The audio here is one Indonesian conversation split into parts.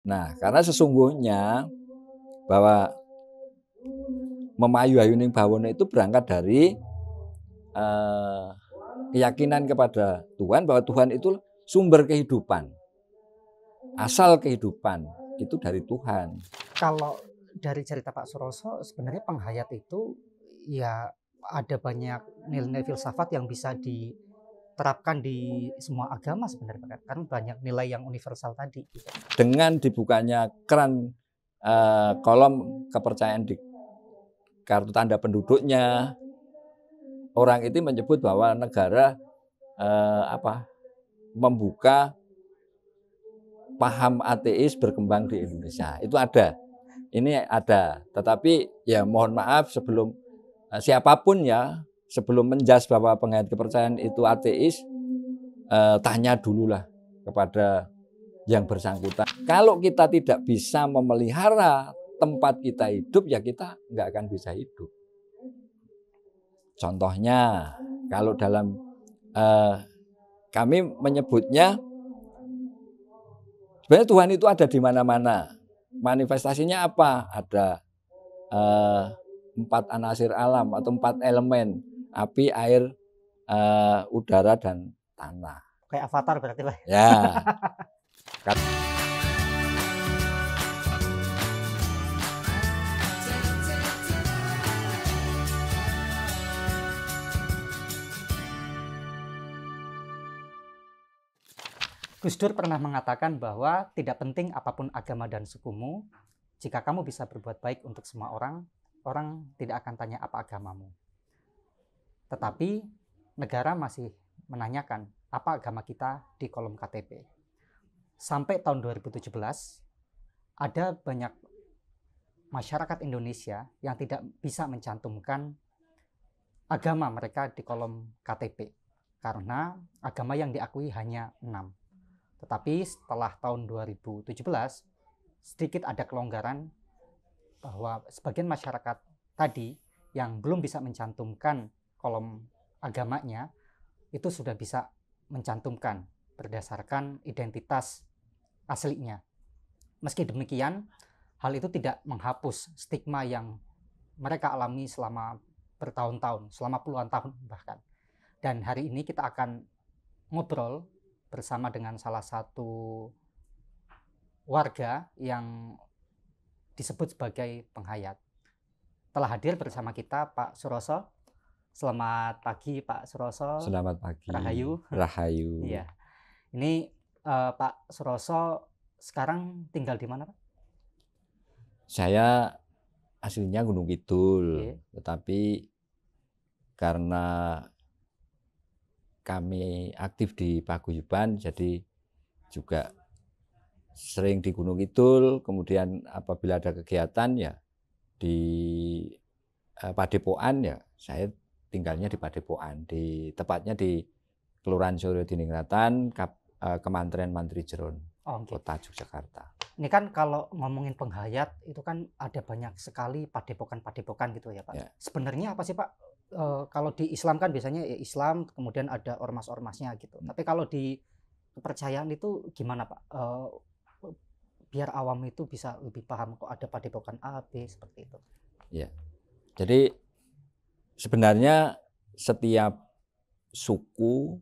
Nah, karena sesungguhnya bahwa memayu ayuning bawono itu berangkat dari keyakinan kepada Tuhan bahwa Tuhan itu sumber kehidupan. Asal kehidupan itu dari Tuhan. Kalau dari cerita Pak Suroso, sebenarnya penghayat itu ya ada banyak nilai-nilai filsafat yang bisa diterapkan di semua agama sebenarnya, kan banyak nilai yang universal tadi. Dengan dibukanya keran kolom kepercayaan di kartu tanda penduduknya, orang itu menyebut bahwa negara membuka paham ateis berkembang di Indonesia. Itu ada. Ini ada. Tetapi ya mohon maaf sebelum siapapun ya, sebelum menjas bahwa penghayat kepercayaan itu ateis, tanya dululah kepada yang bersangkutan. Kalau kita tidak bisa memelihara tempat kita hidup, ya kita nggak akan bisa hidup. Contohnya, kalau dalam kami menyebutnya, sebenarnya Tuhan itu ada di mana-mana. Manifestasinya apa? Ada 4 anasir alam atau 4 elemen: api, air, udara, dan tanah. Kayak avatar berarti Pak. Ya. Gus Dur pernah mengatakan bahwa tidak penting apapun agama dan sukumu, jika kamu bisa berbuat baik untuk semua orang, orang tidak akan tanya apa agamamu. Tetapi negara masih menanyakan apa agama kita di kolom KTP. Sampai tahun 2017, ada banyak masyarakat Indonesia yang tidak bisa mencantumkan agama mereka di kolom KTP karena agama yang diakui hanya 6. Tetapi setelah tahun 2017, sedikit ada kelonggaran bahwa sebagian masyarakat tadi yang belum bisa mencantumkan kolom agamanya, itu sudah bisa mencantumkan berdasarkan identitas aslinya. Meski demikian, hal itu tidak menghapus stigma yang mereka alami selama bertahun-tahun, selama puluhan tahun bahkan. Dan hari ini kita akan ngobrol bersama dengan salah satu warga yang disebut sebagai penghayat. Telah hadir bersama kita Pak Suroso. Selamat pagi Pak Suroso. Selamat pagi. Rahayu. Rahayu. Iya. Ini Pak Suroso sekarang tinggal di mana Pak? Saya aslinya Gunung Kidul, tetapi karena kami aktif di paguyuban, jadi juga sering di Gunung Kidul. Kemudian apabila ada kegiatan ya di Padepokan, ya saya tinggalnya di Padepokan, tepatnya di Kelurahan Suryo Dininggratan, Kementerian Mantri Jeron, Kota Yogyakarta. Ini kan kalau ngomongin penghayat itu kan ada banyak sekali padepokan-padepokan gitu ya Pak. Ya. Sebenarnya apa sih Pak? Kalau di Islam kan biasanya ya Islam, kemudian ada ormas-ormasnya gitu. Tapi kalau di kepercayaan itu gimana Pak? Biar awam itu bisa lebih paham kok ada padepokan A, B seperti itu. Ya. Jadi sebenarnya setiap suku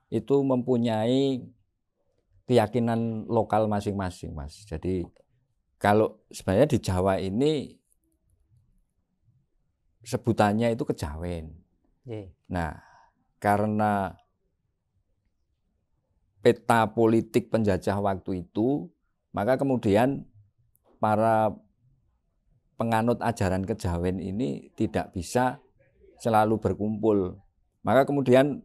itu mempunyai keyakinan lokal masing-masing, Mas. Jadi kalau sebenarnya di Jawa ini sebutannya itu kejawen. Nah, karena peta politik penjajah waktu itu, maka kemudian para penganut ajaran kejawen ini tidak bisa selalu berkumpul. Maka kemudian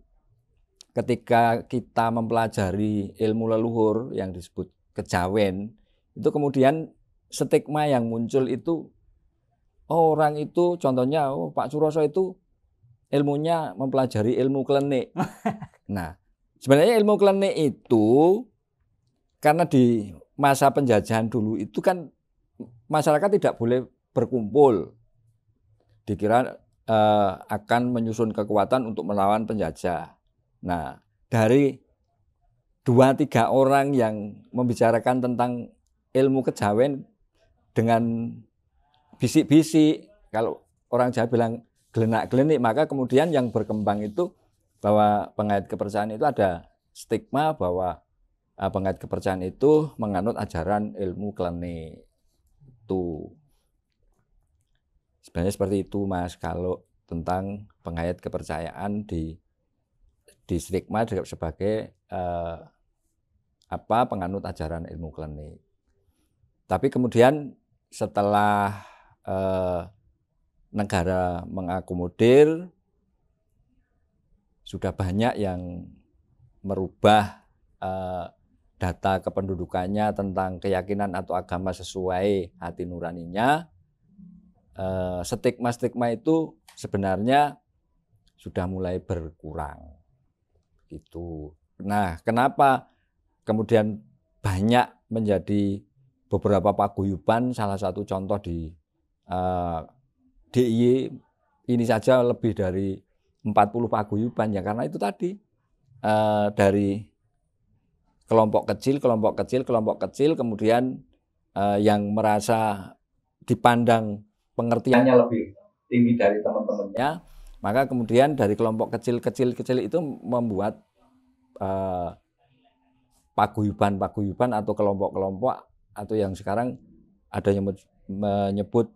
ketika kita mempelajari ilmu leluhur yang disebut kejawen, itu kemudian stigma yang muncul itu, orang itu contohnya Pak Suroso itu ilmunya mempelajari ilmu klenik. Nah, sebenarnya ilmu klenik itu karena di masa penjajahan dulu itu kan masyarakat tidak boleh berkumpul. Dikira akan menyusun kekuatan untuk melawan penjajah. Nah, dari 2-3 orang yang membicarakan tentang ilmu kejawen dengan bisik-bisik. Kalau orang Jawa bilang gelenak-gelenik, maka kemudian yang berkembang itu bahwa pengait kepercayaan itu ada stigma bahwa pengait kepercayaan itu menganut ajaran ilmu klenik. Itu sebenarnya seperti itu, Mas. Kalau tentang pengait kepercayaan di stigma sebagai penganut ajaran ilmu klenik. Tapi kemudian setelah negara mengakomodir, sudah banyak yang merubah data kependudukannya tentang keyakinan atau agama sesuai hati nuraninya. Stigma-stigma itu sebenarnya sudah mulai berkurang. Gitu. Nah, kenapa kemudian banyak menjadi beberapa paguyuban, salah satu contoh di DIY ini saja lebih dari 40 paguyuban, ya karena itu tadi dari kelompok kecil, kemudian yang merasa dipandang pengertiannya lebih tinggi dari teman-temannya, maka kemudian dari kelompok kecil itu membuat paguyuban atau kelompok-kelompok, atau yang sekarang ada yang menyebut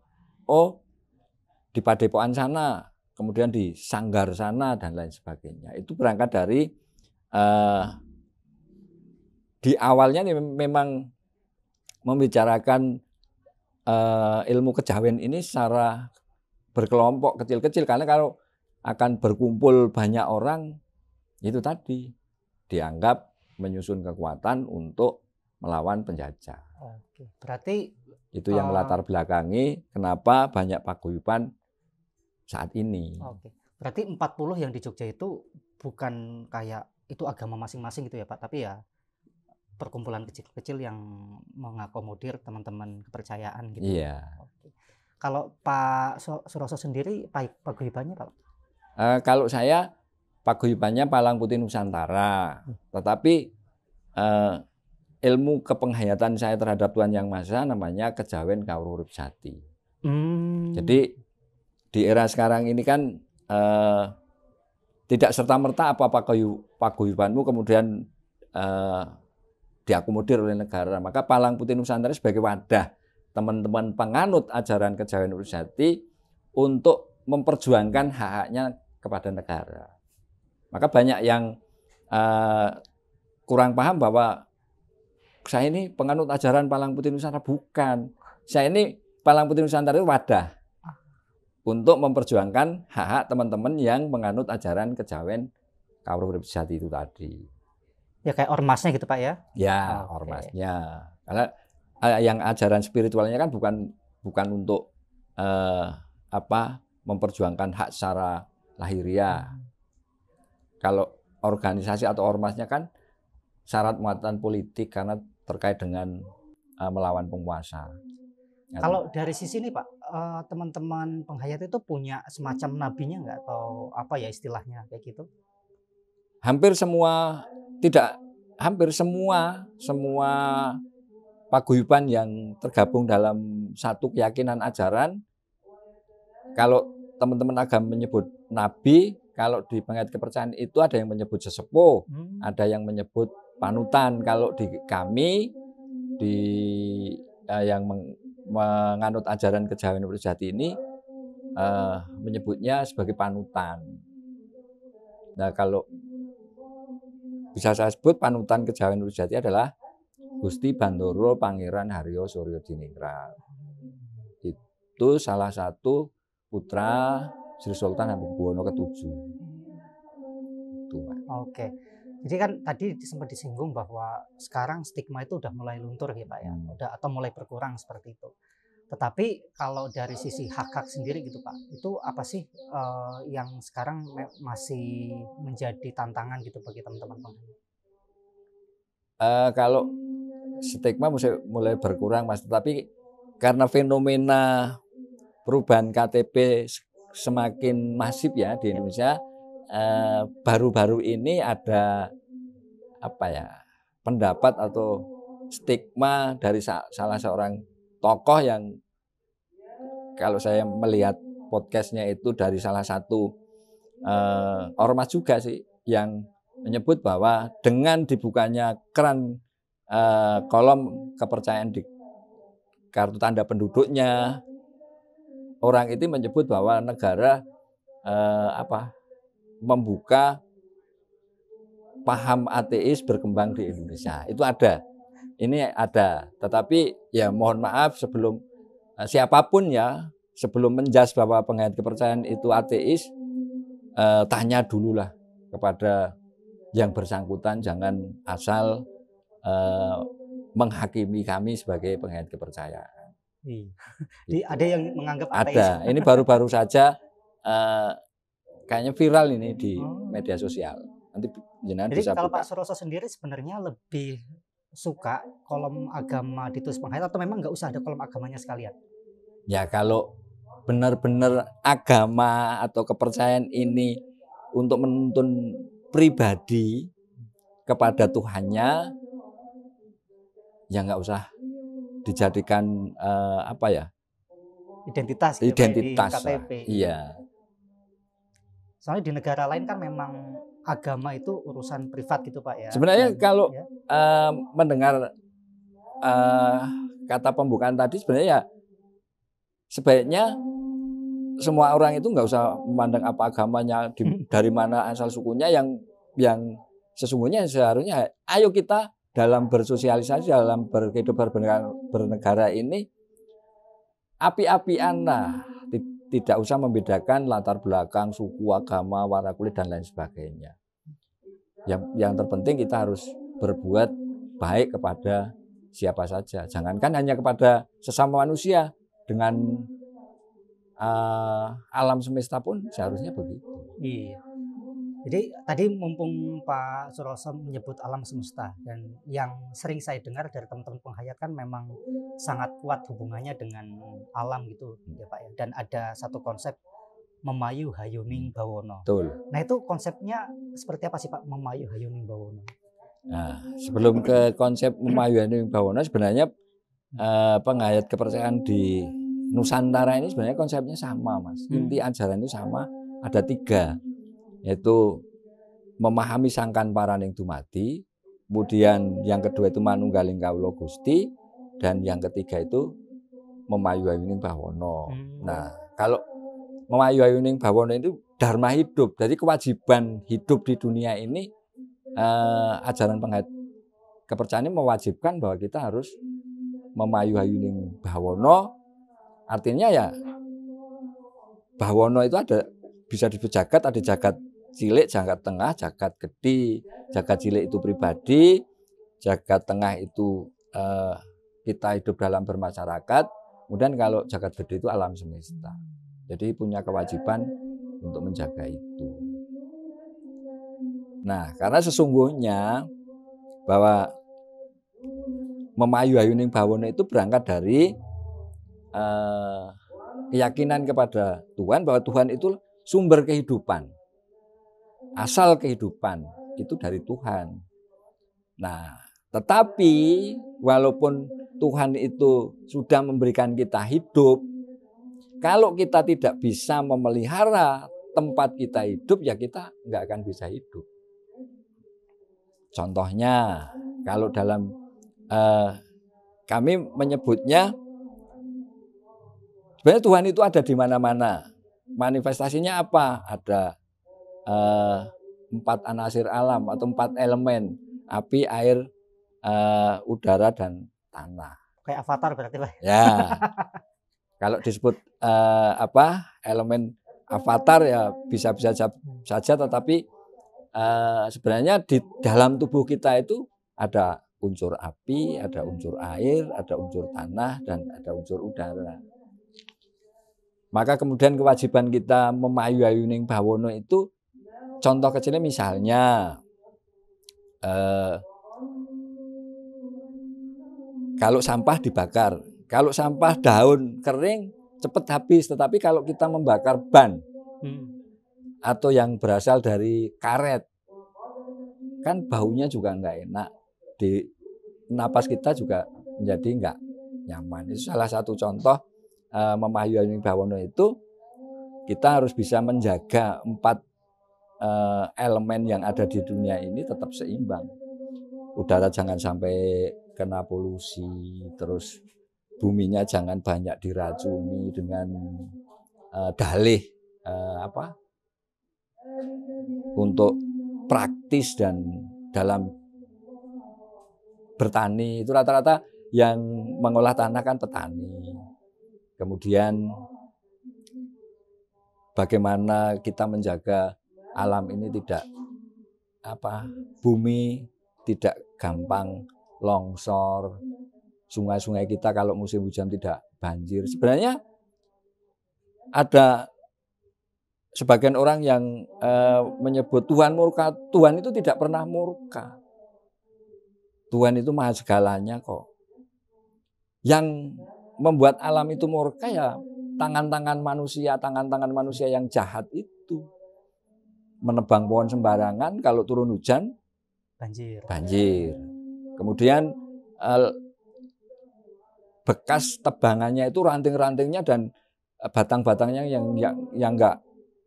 di padepokan sana, kemudian di sanggar sana dan lain sebagainya. Itu berangkat dari di awalnya memang membicarakan ilmu kejawen ini secara berkelompok kecil-kecil, karena kalau akan berkumpul banyak orang itu tadi dianggap menyusun kekuatan untuk melawan penjajah. Oke, berarti itu yang melatar belakangi kenapa banyak paguyuban saat ini. Oke. Berarti 40 yang di Jogja itu bukan kayak itu agama masing-masing gitu ya Pak, tapi ya perkumpulan kecil-kecil yang mengakomodir teman-teman kepercayaan gitu. Iya. Oke. Kalau Pak Suroso sendiri paguyubannya Pak? Kalau saya paguyubannya Palang Putih Nusantara, tetapi ilmu kepenghayatan saya terhadap Tuhan Yang Maha Esa namanya kejawen kawruh urip jati. Jadi di era sekarang ini kan tidak serta-merta apa paguyubanmu kemudian diakomodir oleh negara. Maka Palang Putih Nusantara sebagai wadah teman-teman penganut ajaran kejawen urip jati untuk memperjuangkan hak-haknya kepada negara. Maka banyak yang kurang paham bahwa saya ini penganut ajaran Palang Putih Nusantara. Bukan. Saya ini Palang Putih Nusantara itu wadah untuk memperjuangkan hak-hak teman-teman yang menganut ajaran kejawen kawruh urip jati itu tadi. Ya kayak ormasnya gitu Pak ya? Ya, ormasnya. Karena yang ajaran spiritualnya kan bukan untuk memperjuangkan hak secara lahiriah. Kalau organisasi atau ormasnya kan syarat muatan politik karena terkait dengan melawan penguasa. Kalau dari sisi ini Pak, teman-teman penghayat itu punya semacam nabinya nggak, atau apa ya istilahnya kayak gitu? Hampir semua paguyuban yang tergabung dalam satu keyakinan ajaran, kalau teman-teman agama menyebut nabi, kalau di pengait kepercayaan itu ada yang menyebut sesepuh, ada yang menyebut panutan. Kalau di kami yang menganut ajaran kejawen urip jati ini menyebutnya sebagai panutan. Nah, kalau bisa saya sebut panutan kejawen urip jati adalah Gusti Bandara Pangeran Haryo Suryo Diningrat. Itu salah satu putra Sri Sultan Hamengkubuwono ke-7. Oke. Jadi kan tadi sempat disinggung bahwa sekarang stigma itu udah mulai luntur ya Pak ya, atau mulai berkurang seperti itu. Tetapi kalau dari sisi hak-hak sendiri gitu Pak, itu apa sih yang sekarang masih menjadi tantangan gitu bagi teman-teman? Kalau stigma mulai berkurang Mas, tetapi karena fenomena perubahan KTP semakin masif ya di Indonesia, baru-baru ini ada pendapat atau stigma dari salah seorang tokoh yang kalau saya melihat podcastnya itu dari salah satu ormas juga sih yang menyebut bahwa dengan dibukanya keran kolom kepercayaan di kartu tanda penduduknya, orang itu menyebut bahwa negara membuka paham ateis berkembang di Indonesia. Itu ada. Ini ada. Tetapi ya mohon maaf sebelum siapapun ya, sebelum menjas bahwa penghayat kepercayaan itu ateis, tanya dululah kepada yang bersangkutan, jangan asal menghakimi kami sebagai penghayat kepercayaan. Jadi ada yang menganggap ateis. Ada. Ini baru-baru saja kayaknya viral ini di media sosial. Nanti jenengan bisa kalau buka. Pak Suroso sendiri sebenarnya lebih suka kolom agama ditulis penghayat atau memang nggak usah ada kolom agamanya sekalian? Ya kalau benar-benar agama atau kepercayaan ini untuk menuntun pribadi kepada Tuhannya, ya nggak usah dijadikan identitas gitu, identitas di KTP. Iya. Soalnya di negara lain kan memang agama itu urusan privat gitu Pak ya. Sebenarnya kalau mendengar kata pembukaan tadi sebenarnya ya sebaiknya semua orang itu nggak usah memandang apa agamanya, dari mana asal sukunya, yang sesungguhnya seharusnya ayo kita dalam bersosialisasi, dalam berkehidupan bernegara ini api-apian lah, tidak usah membedakan latar belakang, suku, agama, warna kulit dan lain sebagainya. Yang terpenting kita harus berbuat baik kepada siapa saja. Jangankan hanya kepada sesama manusia, dengan alam semesta pun seharusnya begitu. Iya. Jadi tadi mumpung Pak Suroso menyebut alam semesta, dan yang sering saya dengar dari teman-teman penghayat kan memang sangat kuat hubungannya dengan alam gitu ya Pak ya. Dan ada satu konsep Memayu Hayuning Bawono. Betul. Nah itu konsepnya seperti apa sih Pak, Memayu Hayuning Bawono? Nah, sebelum ke konsep Memayu Hayuning Bawono, sebenarnya penghayat kepercayaan di Nusantara ini sebenarnya konsepnya sama Mas. Inti ajaran itu sama, ada 3, yaitu memahami sangkan paraning dumadi, kemudian yang kedua itu manunggaling kawula Gusti, dan yang ketiga itu Memayu Hayuning Bawono. Nah, kalau Memayu Hayuning Bawono itu dharma hidup, jadi kewajiban hidup di dunia ini, ajaran penghayat kepercayaan ini mewajibkan bahwa kita harus Memayu Hayuning Bawono. Artinya ya Bawono itu ada, bisa disebut jagat, ada jagat cilik, jagat tengah, jagat gede. Jagat cilik itu pribadi, jagat tengah itu kita hidup dalam bermasyarakat, kemudian kalau jagat gede itu alam semesta. Jadi punya kewajiban untuk menjaga itu. Nah, karena sesungguhnya bahwa Memayu Hayuning Bawono itu berangkat dari keyakinan kepada Tuhan, bahwa Tuhan itu sumber kehidupan. Asal kehidupan itu dari Tuhan. Nah, tetapi walaupun Tuhan itu sudah memberikan kita hidup, kalau kita tidak bisa memelihara tempat kita hidup, ya kita nggak akan bisa hidup. Contohnya, kalau dalam kami menyebutnya, sebenarnya Tuhan itu ada di mana-mana. Manifestasinya apa? Ada 4 anasir alam atau 4 elemen: api, air, udara, dan tanah. Kayak avatar berarti Pak. Ya, kalau disebut elemen avatar ya bisa-bisa saja, tetapi sebenarnya di dalam tubuh kita itu ada unsur api, ada unsur air, ada unsur tanah, dan ada unsur udara. Maka kemudian kewajiban kita Memayu Hayuning Bawono itu, contoh kecilnya misalnya kalau sampah dibakar, kalau sampah daun kering cepat habis, tetapi kalau kita membakar ban atau yang berasal dari karet, kan baunya juga nggak enak. napas kita juga menjadi nggak nyaman. Itu salah satu contoh Memahyani Bawono itu kita harus bisa menjaga 4 elemen yang ada di dunia ini tetap seimbang. Udara jangan sampai kena polusi, terus buminya jangan banyak diracuni dengan dalih untuk praktis dan dalam bertani. Itu rata-rata yang mengolah tanah kan petani. Kemudian bagaimana kita menjaga alam ini tidak bumi tidak gampang longsor, sungai-sungai kita kalau musim hujan tidak banjir. Sebenarnya ada sebagian orang yang menyebut Tuhan murka. Tuhan itu tidak pernah murka. Tuhan itu maha segalanya kok. Yang membuat alam itu murka ya tangan-tangan manusia yang jahat itu. Menebang pohon sembarangan, kalau turun hujan banjir. Kemudian bekas tebangannya itu ranting-rantingnya dan batang-batangnya yang nggak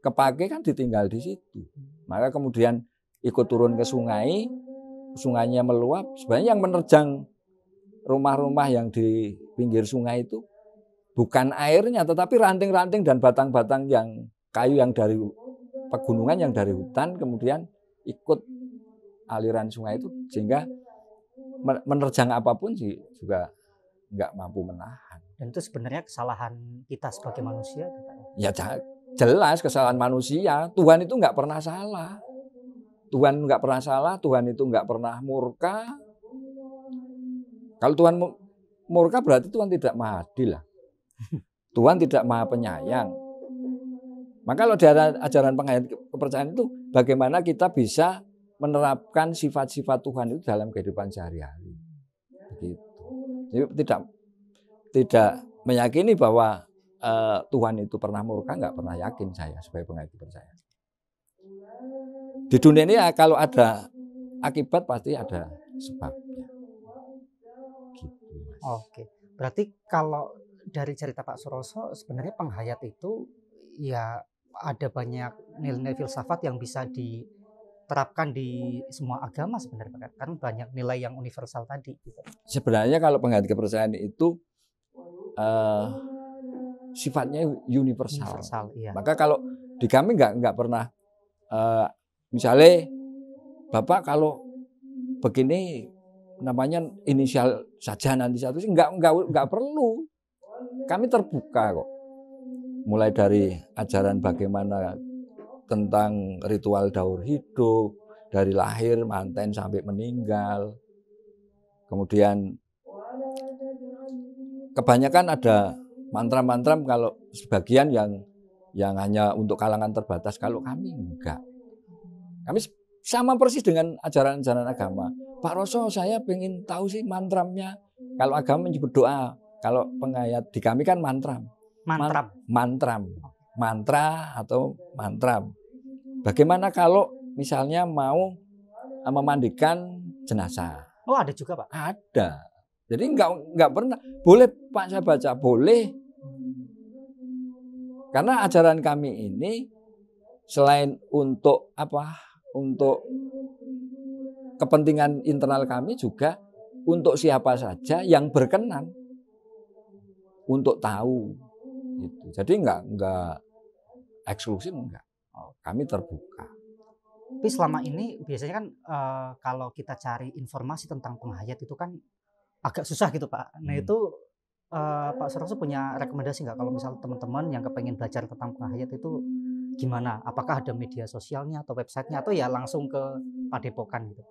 kepake kan ditinggal di situ. Maka kemudian ikut turun ke sungai, sungainya meluap. Sebenarnya yang menerjang rumah-rumah yang di pinggir sungai itu bukan airnya, tetapi ranting-ranting dan batang-batang yang kayu yang dari pegunungan, yang dari hutan, kemudian ikut aliran sungai itu, sehingga menerjang apapun juga nggak mampu menahan. Dan itu sebenarnya kesalahan kita sebagai manusia. Ya jelas kesalahan manusia. Tuhan itu nggak pernah salah. Tuhan nggak pernah salah. Tuhan itu nggak pernah murka. Kalau Tuhan murka berarti Tuhan tidak maha adil lah. Tuhan tidak maha penyayang. Maka kalau di ajaran penghayat kepercayaan itu bagaimana kita bisa menerapkan sifat-sifat Tuhan itu dalam kehidupan sehari-hari. Begitu. Jadi tidak meyakini bahwa Tuhan itu pernah murka, nggak pernah yakin saya sebagai penghayat kepercayaan. Di dunia ini kalau ada akibat pasti ada sebabnya. Gitu, Mas. Oke, berarti kalau dari cerita Pak Suroso sebenarnya penghayat itu ya ada banyak nilai-nilai filsafat yang bisa diterapkan di semua agama sebenarnya, kan banyak nilai yang universal tadi. Sebenarnya kalau penghayat kepercayaan itu sifatnya universal. Iya. Maka kalau di kami nggak pernah misalnya Bapak kalau begini namanya inisial saja nanti satu sih nggak perlu. Kami terbuka kok. Mulai dari ajaran bagaimana tentang ritual daur hidup, dari lahir, manten sampai meninggal. Kemudian kebanyakan ada mantra-mantra kalau sebagian yang hanya untuk kalangan terbatas, kalau kami enggak. Kami sama persis dengan ajaran-ajaran agama. Pak Roso, saya pengen tahu sih mantramnya. Kalau agama menyebut doa, kalau penghayat di kami kan mantram. Mantra atau mantram. Bagaimana kalau misalnya mau memandikan jenazah? Oh, ada juga, Pak? Ada. Jadi nggak pernah. Boleh Pak saya baca, boleh. Karena ajaran kami ini selain untuk untuk kepentingan internal kami juga untuk siapa saja yang berkenan untuk tahu. Gitu. Jadi nggak eksklusif, enggak. Kami terbuka. Tapi selama ini biasanya kan kalau kita cari informasi tentang penghayat itu kan agak susah gitu, Pak. Nah itu Pak Suroso punya rekomendasi nggak kalau misal teman-teman yang kepengen belajar tentang penghayat itu gimana? Apakah ada media sosialnya atau websitenya atau ya langsung ke Padepokan gitu?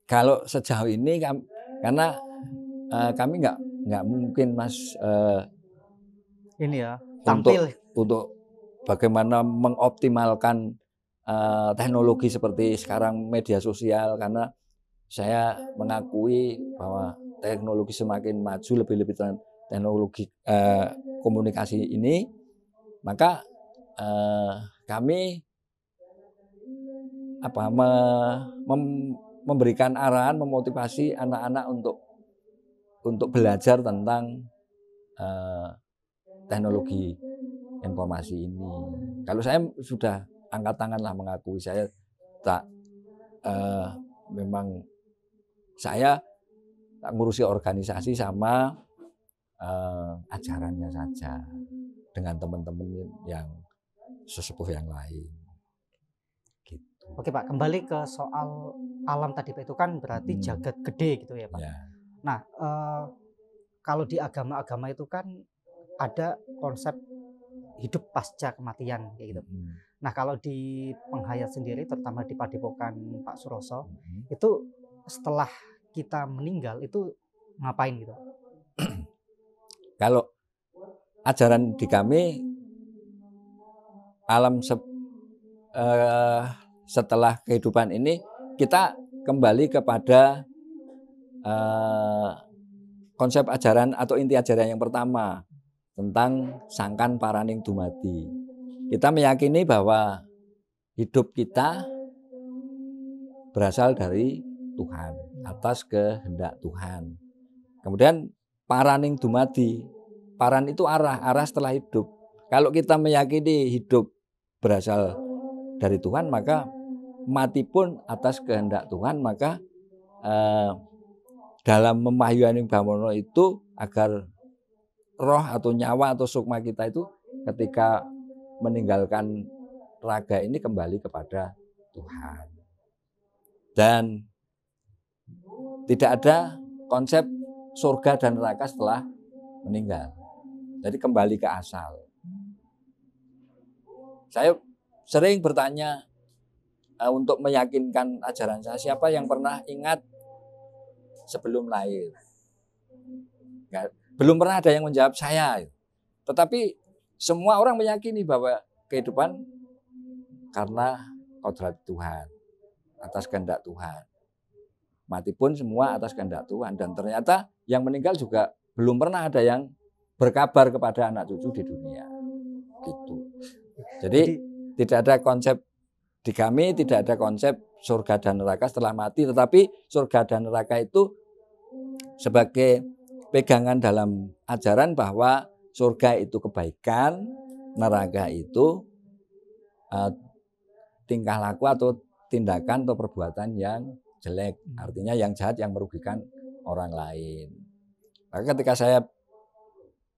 Kalau sejauh ini karena kami nggak mungkin Mas ini ya tampil untuk bagaimana mengoptimalkan teknologi seperti sekarang media sosial, karena saya mengakui bahwa teknologi semakin maju, lebih-lebih teknologi komunikasi ini, maka kami memberikan arahan, memotivasi anak-anak untuk belajar tentang teknologi informasi ini. Kalau saya sudah angkat tangan lah mengakui saya tak memang saya tak ngurusi organisasi sama ajarannya saja dengan teman-teman yang sesepuh yang lain. Gitu. Oke Pak, kembali ke soal alam tadi Pak, itu kan berarti jagat gede gitu ya Pak. Ya. Nah, kalau di agama-agama itu kan ada konsep hidup pasca kematian kayak gitu. Nah, kalau di Penghayat sendiri, terutama di Padepokan Pak Suroso, itu setelah kita meninggal itu ngapain gitu? Kalau ajaran di kami alam setelah kehidupan ini kita kembali kepada konsep ajaran atau inti ajaran yang pertama tentang sangkan paraning dumadi. Kita meyakini bahwa hidup kita berasal dari Tuhan, atas kehendak Tuhan. Kemudian paraning dumadi, paran itu arah setelah hidup. Kalau kita meyakini hidup berasal dari Tuhan, maka mati pun atas kehendak Tuhan. Maka dalam Memahyuaning Bawana itu agar roh atau nyawa atau sukma kita itu ketika meninggalkan raga ini kembali kepada Tuhan. Dan tidak ada konsep surga dan neraka setelah meninggal. Jadi kembali ke asal. Saya sering bertanya untuk meyakinkan ajaran saya, siapa yang pernah ingat sebelum lahir? Belum pernah ada yang menjawab saya. Tetapi semua orang meyakini bahwa kehidupan karena kodrat Tuhan, atas kehendak Tuhan. Mati pun semua atas kehendak Tuhan. Dan ternyata yang meninggal juga belum pernah ada yang berkabar kepada anak cucu di dunia. Gitu. Jadi tidak ada konsep di kami, tidak ada konsep surga dan neraka setelah mati. Tetapi surga dan neraka itu sebagai pegangan dalam ajaran bahwa surga itu kebaikan, neraka itu tingkah laku atau tindakan atau perbuatan yang jelek, artinya yang jahat yang merugikan orang lain. Maka ketika saya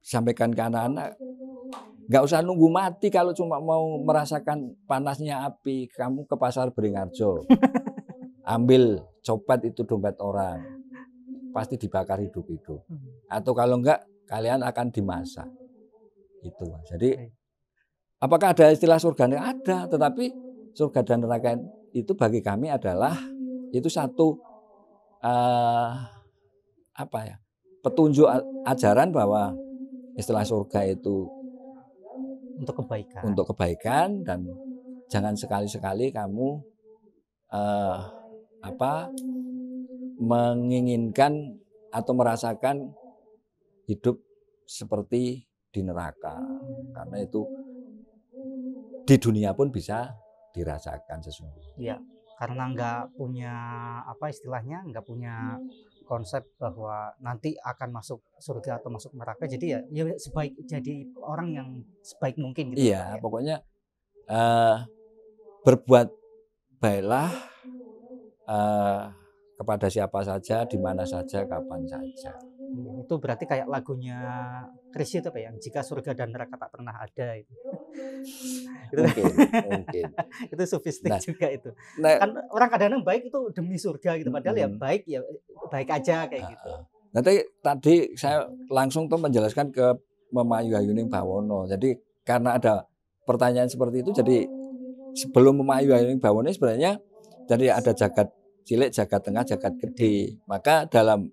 sampaikan ke anak-anak, nggak usah nunggu mati kalau cuma mau merasakan panasnya api, kamu ke pasar Beringharjo, ambil copet itu dompet orang, pasti dibakar hidup-hidup. Atau kalau enggak, kalian akan dimasak. Itu. Jadi apakah ada istilah surga? Ada, tetapi surga dan neraka itu bagi kami adalah itu satu petunjuk ajaran bahwa istilah surga itu untuk kebaikan dan jangan sekali-sekali kamu menginginkan atau merasakan hidup seperti di neraka, karena itu di dunia pun bisa dirasakan sesungguhnya. Iya, karena nggak punya nggak punya konsep bahwa nanti akan masuk surga atau masuk neraka, jadi ya jadi orang yang sebaik mungkin gitu. Iya, pokoknya berbuat baiklah kepada siapa saja, di mana saja, kapan saja. Itu berarti kayak lagunya Chrisye itu yang jika surga dan neraka tak pernah ada itu. Mungkin. Itu sufistik juga itu. Kan orang kadang-kadang baik itu demi surga gitu, padahal ya baik aja kayak gitu. Nanti tadi saya langsung tuh menjelaskan ke Memahyuaning Bawana. Jadi karena ada pertanyaan seperti itu, jadi sebelum Memahyuaning Bawana sebenarnya jadi ada jagat cilik, jagat tengah, jagat gede. Maka dalam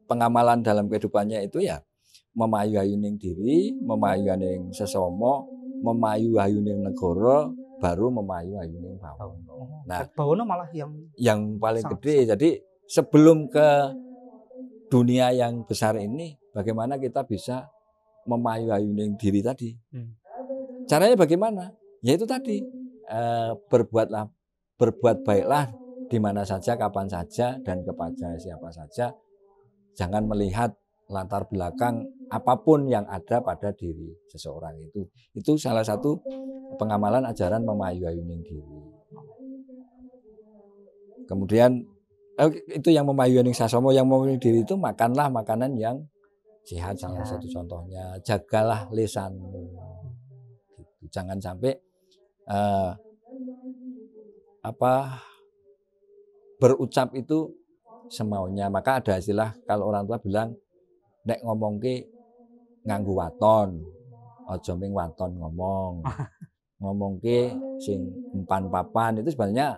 pengamalan dalam kehidupannya itu ya memayu-ayuning diri, memayu-ayuning sesama, memayu-ayuning negara, baru memayu-ayuning bawana. Nah, bawana malah yang paling gede. Jadi sebelum ke dunia yang besar ini, bagaimana kita bisa memayu-ayuning diri tadi? Caranya bagaimana? Ya itu tadi, berbuat baiklah di mana saja, kapan saja, dan kepada siapa saja. Jangan melihat latar belakang apapun yang ada pada diri seseorang itu. Itu salah satu pengamalan ajaran memayuning diri. Kemudian itu yang memayuning sasomo, yang memayuning diri itu makanlah makanan yang sehat, salah satu contohnya. Jagalah lisanmu. Gitu. Jangan sampai berucap itu semaunya. Maka ada istilah kalau orang tua bilang nek ngomong ke nganggu waton, aja ming waton ngomong ke sing empan papan, itu sebenarnya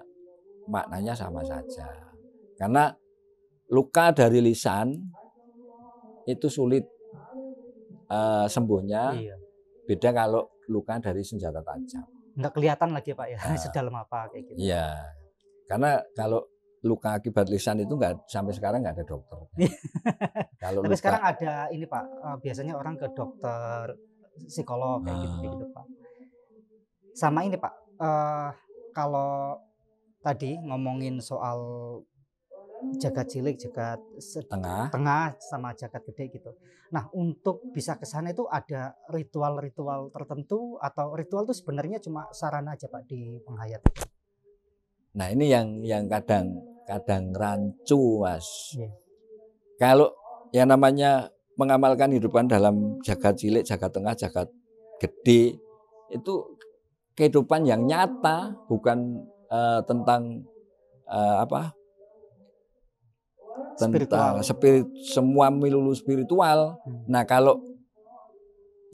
maknanya sama saja. Karena luka dari lisan itu sulit sembuhnya. Iya. Beda kalau luka dari senjata tajam. Nggak kelihatan lagi Pak ya, sedalam apa kayak gitu. Iya. Karena kalau luka akibat lisan itu sampai sekarang nggak ada dokter. Kalau tapi sekarang ada ini Pak, biasanya orang ke dokter psikolog kayak gitu Pak. Sama ini Pak, kalau tadi ngomongin soal jagat cilik, jagat tengah sama jagat gede gitu. Nah, untuk bisa ke sana itu ada ritual-ritual tertentu atau ritual itu sebenarnya cuma sarana aja Pak di penghayat? Nah, ini yang kadang rancu, Mas. Yeah. Kalau yang namanya mengamalkan hidupan dalam jagat cilik, jagat tengah, jagat gede, itu kehidupan yang nyata, bukan tentang tentang semua melulu spiritual. Nah, kalau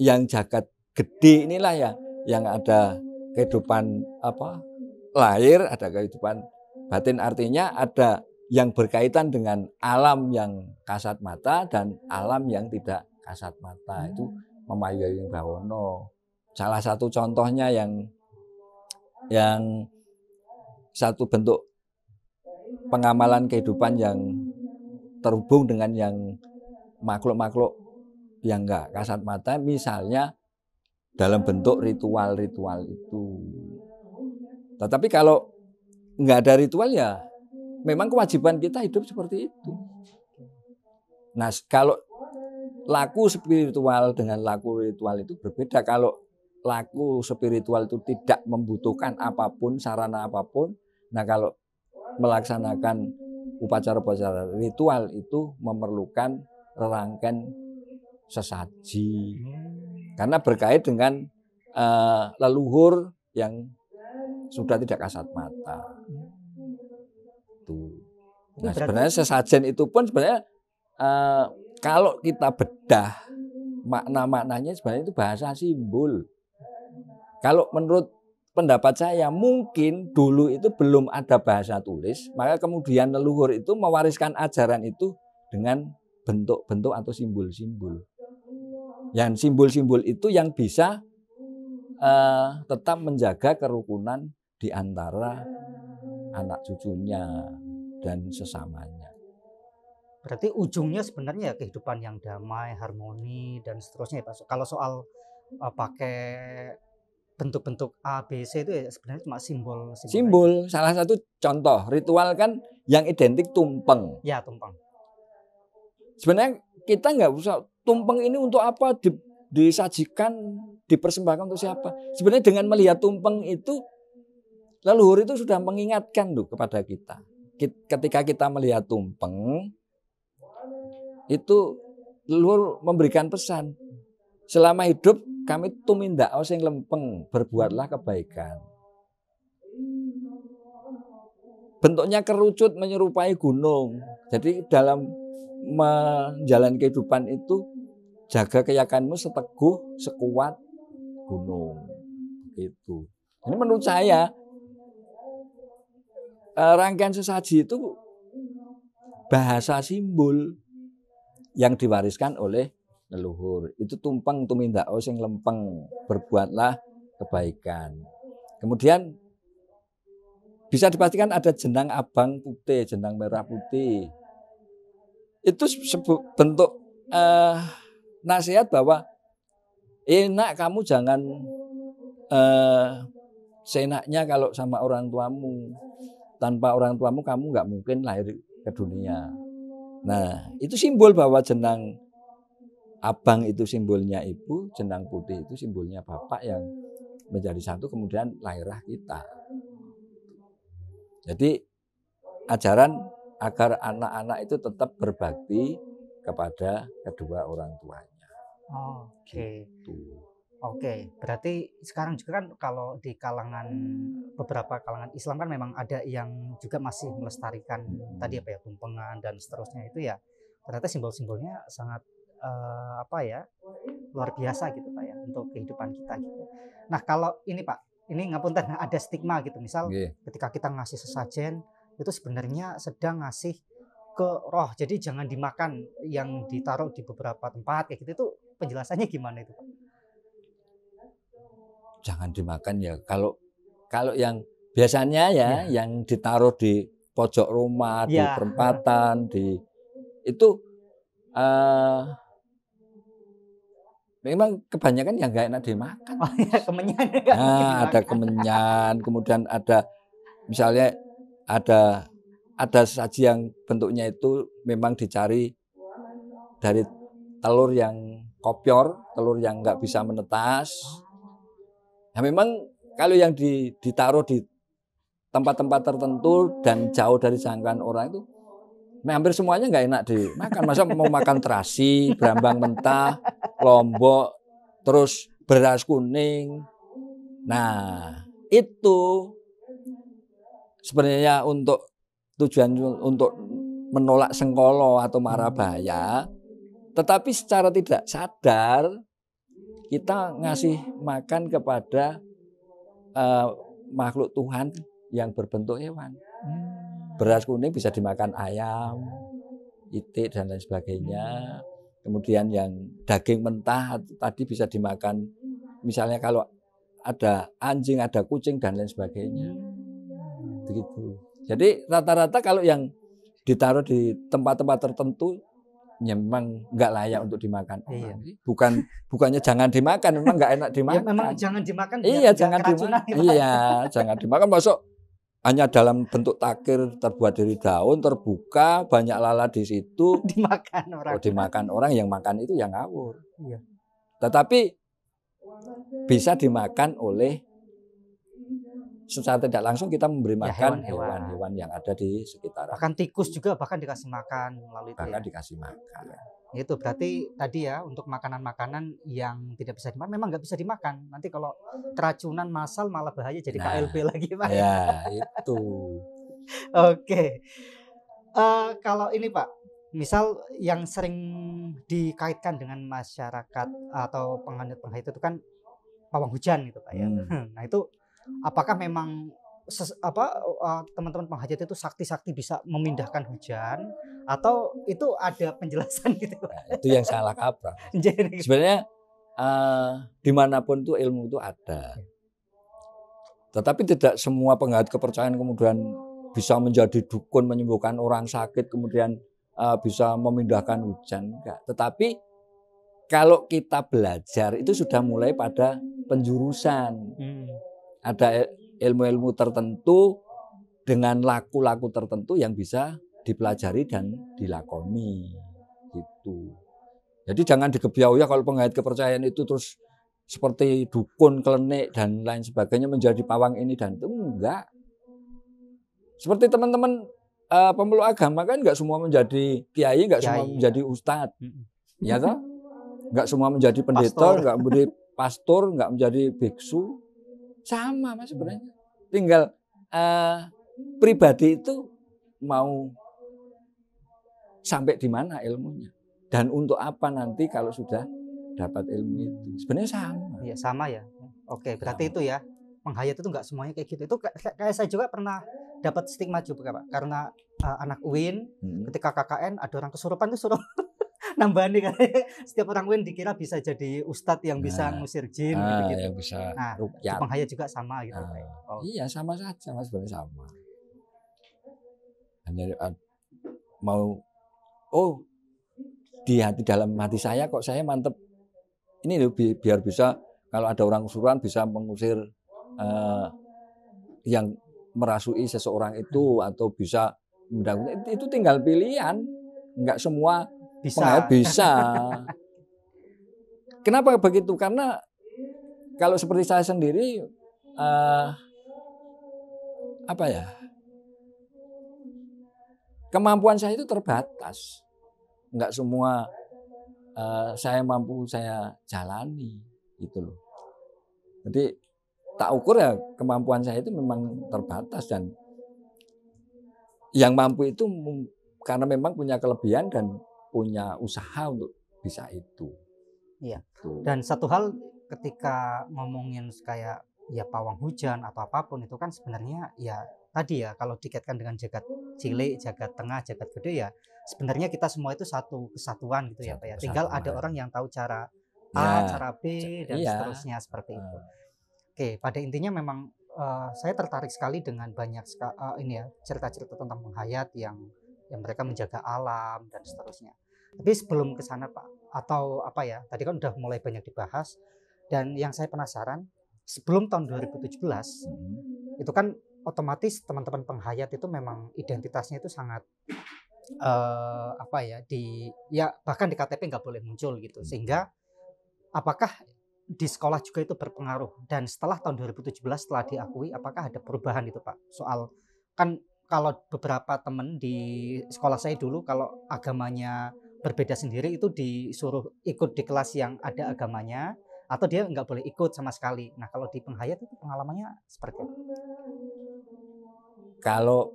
yang jagat gede inilah ya yang ada kehidupan lahir, ada kehidupan batin, artinya ada yang berkaitan dengan alam yang kasat mata dan alam yang tidak kasat mata. Itu memayuning bawono. Salah satu contohnya yang satu bentuk pengamalan kehidupan yang terhubung dengan yang makhluk-makhluk yang enggak kasat mata, misalnya dalam bentuk ritual-ritual itu. Tetapi kalau enggak ada ritual ya memang kewajiban kita hidup seperti itu. Nah, kalau laku spiritual dengan laku ritual itu berbeda. Kalau laku spiritual itu tidak membutuhkan apapun, sarana apapun. Nah, kalau melaksanakan upacara-upacara ritual itu memerlukan rangkaian sesaji. Karena berkait dengan leluhur yang sudah tidak kasat mata. Tuh. Nah, sebenarnya sesajen itu pun sebenarnya kalau kita bedah makna-maknanya sebenarnya itu bahasa simbol. Kalau menurut pendapat saya mungkin dulu itu belum ada bahasa tulis, maka kemudian leluhur itu mewariskan ajaran itu dengan bentuk-bentuk atau simbol-simbol. Yang simbol-simbol itu yang bisa tetap menjaga kerukunan di antara anak cucunya dan sesamanya. Berarti ujungnya sebenarnya kehidupan yang damai, harmoni dan seterusnya ya Pak. Kalau soal pakai bentuk-bentuk A, B, C itu ya sebenarnya cuma simbol. Simbol. Salah satu contoh ritual kan yang identik tumpeng. Ya, tumpeng. Sebenarnya kita nggak usah tumpeng ini untuk apa disajikan, dipersembahkan untuk siapa. Sebenarnya dengan melihat tumpeng itu leluhur itu sudah mengingatkan loh kepada kita. Ketika kita melihat tumpeng itu leluhur memberikan pesan. Selama hidup kami tumindak sing lempeng, berbuatlah kebaikan. Bentuknya kerucut menyerupai gunung. Jadi dalam menjalani kehidupan itu jaga keyakinanmu seteguh, sekuat gunung. Gitu. Ini menurut saya rangkaian sesaji itu bahasa simbol yang diwariskan oleh leluhur. Itu tumpeng tumindak sing lempeng, berbuatlah kebaikan. Kemudian bisa dipastikan ada jenang abang putih, jenang merah putih. Itu bentuk nasihat bahwa nak kamu jangan seenaknya kalau sama orang tuamu. tanpa orang tuamu kamu nggak mungkin lahir ke dunia. Nah, itu simbol bahwa jenang abang itu simbolnya ibu, jenang putih itu simbolnya bapak yang menjadi satu kemudian lahirlah kita. Jadi ajaran agar anak-anak itu tetap berbakti kepada kedua orang tuanya. Oke. Gitu. Oke, berarti sekarang juga kan kalau di kalangan beberapa kalangan Islam kan memang ada yang juga masih melestarikan tadi apa ya, tumpengan dan seterusnya itu ya. Ternyata simbol-simbolnya sangat luar biasa gitu Pak ya untuk kehidupan kita gitu. Nah, kalau ini Pak, ini ngapunten ada stigma gitu. Misal ketika kita ngasih sesajen itu sebenarnya sedang ngasih ke roh. Jadi jangan dimakan yang ditaruh di beberapa tempat kayak gitu. Itu penjelasannya gimana itu Pak? Jangan dimakan ya. Kalau yang biasanya ya, yang ditaruh di pojok rumah, di perempatan, itu memang kebanyakan yang nggak enak dimakan. Oh ya, kemenyan. Nah, ada kemenyan, kemudian ada misalnya ada saji yang bentuknya itu memang dicari dari telur yang kopior, telur yang nggak bisa menetas. Nah, memang kalau yang ditaruh di tempat-tempat tertentu dan jauh dari jangkauan orang itu hampir semuanya nggak enak dimakan. Masa mau makan terasi, berambang mentah, lombok, terus beras kuning. Nah, itu sebenarnya untuk tujuan untuk menolak sengkolo atau mara bahaya, tetapi secara tidak sadar kita ngasih makan kepada makhluk Tuhan yang berbentuk hewan. Beras kuning bisa dimakan ayam, itik dan lain sebagainya. Kemudian yang daging mentah tadi bisa dimakan, misalnya kalau ada anjing, ada kucing dan lain sebagainya. Begitu. Jadi rata-rata kalau yang ditaruh di tempat-tempat tertentu memang nggak layak untuk dimakan. Iya. Bukannya jangan dimakan, memang nggak enak dimakan. Ya, memang jangan dimakan. Iya, jangan dimakan. Iya, jangan dimakan. Masuk hanya dalam bentuk takir terbuat dari daun, terbuka, banyak lalat di situ. Dimakan orang. Dimakan orang, yang makan itu yang ngawur. Iya. Tetapi bisa dimakan oleh secara tidak langsung kita memberi makan hewan-hewan yang ada di sekitar. Bahkan tikus juga bahkan dikasih makan melalui itu. Bahkan dikasih makan. Itu berarti tadi ya untuk makanan-makanan yang tidak bisa dimakan memang nggak bisa dimakan. Nanti kalau keracunan massal malah bahaya jadi KLB lagi Pak. Ya itu. Oke. Kalau ini Pak, misal yang sering dikaitkan dengan masyarakat atau penganut-penghayat itu kan pawang hujan gitu Pak ya. Nah itu apakah memang teman-teman penghajat itu sakti-sakti bisa memindahkan hujan atau itu ada penjelasan gitu? Nah, itu yang salah kaprah. Sebenarnya dimanapun tuh ilmu itu ada, tetapi tidak semua penghayat kepercayaan kemudian bisa menjadi dukun menyembuhkan orang sakit kemudian bisa memindahkan hujan, enggak. Tetapi kalau kita belajar itu sudah mulai pada penjurusan. Ada ilmu-ilmu tertentu dengan laku-laku tertentu yang bisa dipelajari dan dilakoni gitu. Jadi jangan digebyau ya kalau penghayat kepercayaan itu terus seperti dukun, klenik dan lain sebagainya menjadi pawang ini dan itu enggak. Seperti teman-teman pemeluk agama kan enggak semua menjadi kiai, enggak semua menjadi ustadz. Ya toh? Enggak semua menjadi pendeta, enggak menjadi pastor, enggak menjadi biksu. Sama Mas sebenarnya. Tinggal pribadi itu mau sampai di mana ilmunya dan untuk apa nanti kalau sudah dapat ilmu itu. Sebenarnya sama. Iya, sama ya. Oke, berarti sama. Itu ya. Penghayat itu enggak semuanya kayak gitu. Itu kayak saya juga pernah dapat stigma juga Pak. Karena anak UIN ketika KKN ada orang kesurupan tuh suruh nambani katanya setiap orang UIN dikira bisa jadi ustadz yang bisa ngusir jin gitu. Yang bisa rukyat. Penghayat juga sama gitu. Iya sama saja Mas, sebenarnya sama. Hanya mau di dalam hati saya kok saya mantep ini loh biar bisa kalau ada orang kesurupan bisa mengusir yang merasui seseorang itu atau bisa itu tinggal pilihan, nggak semua penghayat bisa. Kenapa begitu? Karena kalau seperti saya sendiri kemampuan saya itu terbatas, nggak semua saya mampu saya jalani gitu loh. Jadi tak ukur ya kemampuan saya itu memang terbatas, dan yang mampu itu karena memang punya kelebihan dan punya usaha untuk bisa itu. Iya. Dan satu hal ketika ngomongin kayak ya pawang hujan atau apapun itu kan sebenarnya ya tadi ya, kalau dikaitkan dengan jagat cilik, jagat tengah, jagat gede ya sebenarnya kita semua itu satu kesatuan gitu ya Pak ya. Tinggal ada orang yang tahu cara A, cara B dan seterusnya seperti itu. Oke, pada intinya memang saya tertarik sekali dengan banyak ini ya cerita-cerita tentang penghayat yang mereka menjaga alam dan seterusnya. Tapi sebelum ke sana Pak, atau apa ya, tadi kan udah mulai banyak dibahas, dan yang saya penasaran sebelum tahun 2017 itu kan otomatis teman-teman penghayat itu memang identitasnya itu sangat bahkan di KTP nggak boleh muncul gitu, sehingga apakah di sekolah juga itu berpengaruh? Dan setelah tahun 2017 setelah diakui, apakah ada perubahan itu Pak? Soal kan kalau beberapa teman di sekolah saya dulu kalau agamanya berbeda sendiri itu disuruh ikut di kelas yang ada agamanya, atau dia nggak boleh ikut sama sekali. Nah kalau di penghayat itu pengalamannya seperti apa? Kalau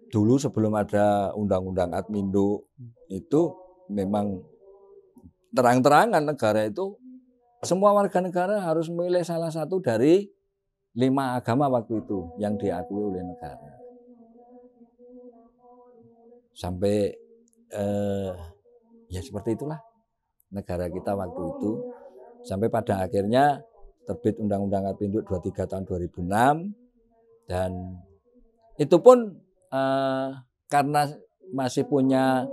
dulu sebelum ada undang-undang Admindo itu memang terang-terangan negara itu semua warga negara harus memilih salah satu dari 5 agama waktu itu yang diakui oleh negara. Sampai ya seperti itulah negara kita waktu itu, sampai pada akhirnya terbit Undang-Undang Admindo 23 tahun 2006, dan itu pun karena masih punya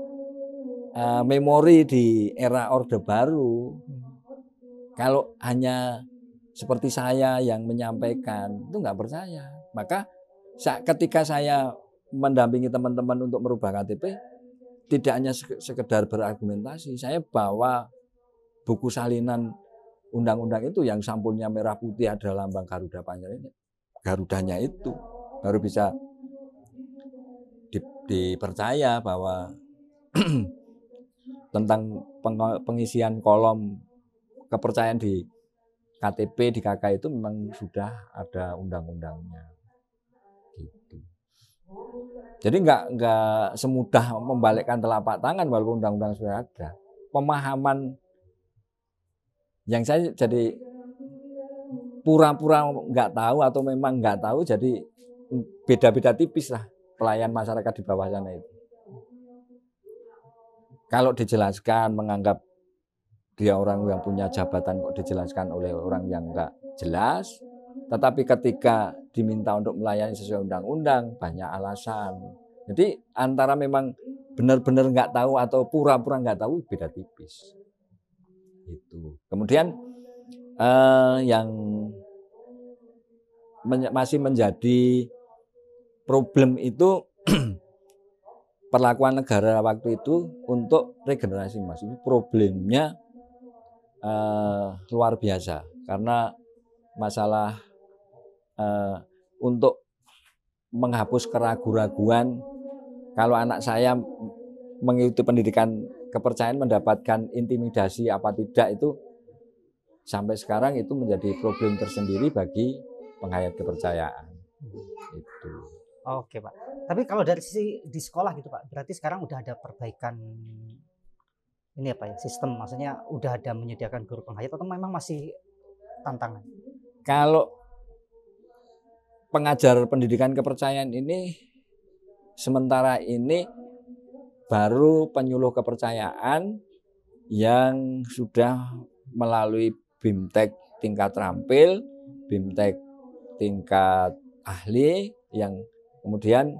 memori di era Orde Baru. Kalau hanya seperti saya yang menyampaikan itu nggak percaya. Maka ketika saya mendampingi teman-teman untuk merubah KTP, tidak hanya sekedar berargumentasi, saya bawa buku salinan undang-undang itu yang sampulnya merah putih ada lambang Garuda Pancasila, Garudanya itu baru bisa dipercaya bahwa tentang pengisian kolom kepercayaan di KTP, di KK itu memang sudah ada undang-undangnya. Gitu. Jadi nggak semudah membalikkan telapak tangan walaupun undang-undang sudah ada. Pemahaman yang saya jadi pura-pura nggak tahu atau memang nggak tahu, jadi beda-beda tipis lah pelayan masyarakat di bawah sana itu. Kalau dijelaskan menganggap dia orang yang punya jabatan kok dijelaskan oleh orang yang nggak jelas, tetapi ketika diminta untuk melayani sesuai undang-undang banyak alasan. Jadi antara memang benar-benar nggak tahu atau pura-pura nggak tahu beda tipis. Itu. Kemudian yang masih menjadi problem itu perlakuan negara waktu itu untuk regenerasi Mas. Ini problemnya luar biasa karena masalah untuk menghapus keraguan-raguan kalau anak saya mengikuti pendidikan kepercayaan mendapatkan intimidasi apa tidak, itu sampai sekarang itu menjadi problem tersendiri bagi penghayat kepercayaan. Itu. Oke Pak. Tapi kalau dari sisi di sekolah gitu Pak, berarti sekarang udah ada perbaikan ini apa ya, sistem, maksudnya udah ada menyediakan guru penghayat atau memang masih tantangan? Kalau pengajar pendidikan kepercayaan ini sementara ini baru penyuluh kepercayaan yang sudah melalui BIMTEK tingkat terampil, BIMTEK tingkat ahli, yang kemudian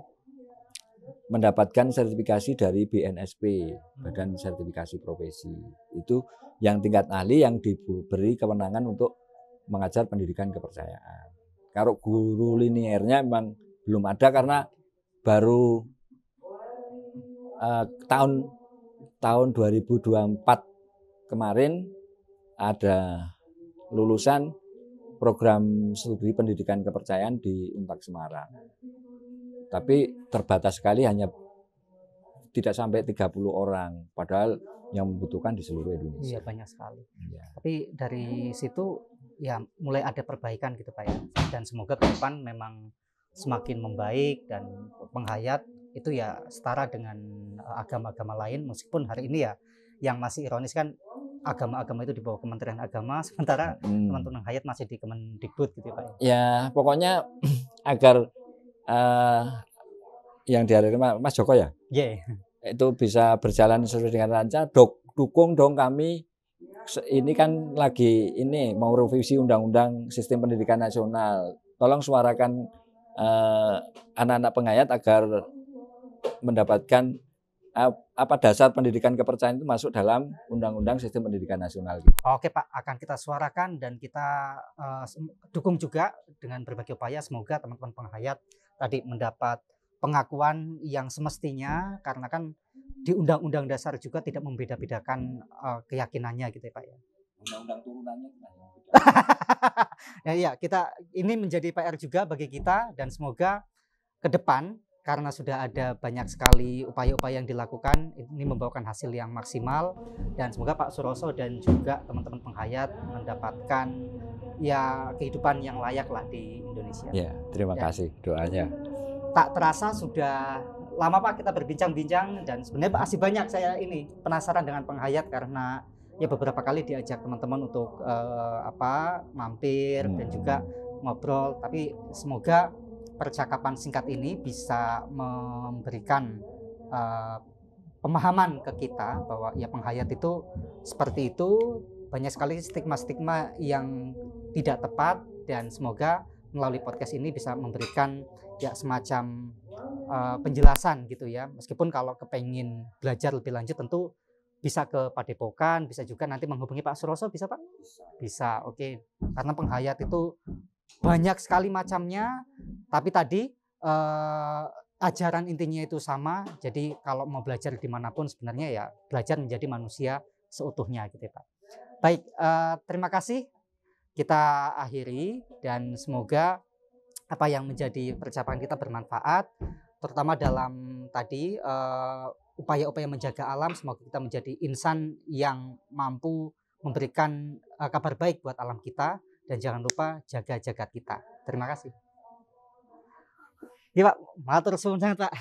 mendapatkan sertifikasi dari BNSP, Badan Sertifikasi Profesi. Itu yang tingkat ahli yang diberi kewenangan untuk mengajar pendidikan kepercayaan. Kalau guru liniernya memang belum ada karena baru tahun 2024 kemarin ada lulusan program studi pendidikan kepercayaan di Unpad Semarang. Tapi terbatas sekali, hanya tidak sampai 30 orang, padahal yang membutuhkan di seluruh Indonesia. Iya, banyak sekali. Ya. Tapi dari situ ya mulai ada perbaikan gitu Pak ya. Dan semoga ke depan memang semakin membaik dan penghayat itu ya setara dengan agama-agama lain, meskipun hari ini ya yang masih ironis kan agama-agama itu di bawah Kementerian Agama, sementara teman-teman penghayat masih di Kemendikbud gitu Pak. Ya, pokoknya agar yang diharapkan Mas Joko ya, itu bisa berjalan sesuai dengan lancar. Dukung dong kami. Ini kan lagi mau revisi Undang-Undang Sistem Pendidikan Nasional. Tolong suarakan anak-anak penghayat agar mendapatkan apa dasar pendidikan kepercayaan itu masuk dalam Undang-Undang Sistem Pendidikan Nasional. Oke Pak, akan kita suarakan dan kita dukung juga dengan berbagai upaya. Semoga teman-teman penghayat tadi mendapat pengakuan yang semestinya, karena kan di Undang-Undang Dasar juga tidak membeda-bedakan keyakinannya gitu ya Pak ya. Undang-undang turunannya ya, kita ini menjadi PR juga bagi kita, dan semoga ke depan karena sudah ada banyak sekali upaya-upaya yang dilakukan, ini membawakan hasil yang maksimal, dan semoga Pak Suroso dan juga teman-teman penghayat mendapatkan ya kehidupan yang layak lah di Indonesia. Ya, terima kasih doanya. Tak terasa sudah lama Pak kita berbincang-bincang, dan sebenarnya masih banyak saya ini penasaran dengan penghayat karena ya beberapa kali diajak teman-teman untuk mampir dan juga ngobrol, tapi semoga percakapan singkat ini bisa memberikan pemahaman ke kita bahwa ya penghayat itu seperti itu, banyak sekali stigma-stigma yang tidak tepat, dan semoga melalui podcast ini bisa memberikan ya semacam penjelasan gitu ya. Meskipun kalau kepengen belajar lebih lanjut tentu bisa ke Padepokan, bisa juga nanti menghubungi Pak Suroso, bisa Pak? Bisa, oke. Karena penghayat itu banyak sekali macamnya, tapi tadi ajaran intinya itu sama. Jadi kalau mau belajar dimanapun sebenarnya ya belajar menjadi manusia seutuhnya gitu ya Pak. Baik, terima kasih. Kita akhiri, dan semoga apa yang menjadi percakapan kita bermanfaat, terutama dalam tadi upaya-upaya menjaga alam. Semoga kita menjadi insan yang mampu memberikan kabar baik buat alam kita, dan jangan lupa jaga jagat kita. Terima kasih. Iya Pak, matur suwun sangat Pak.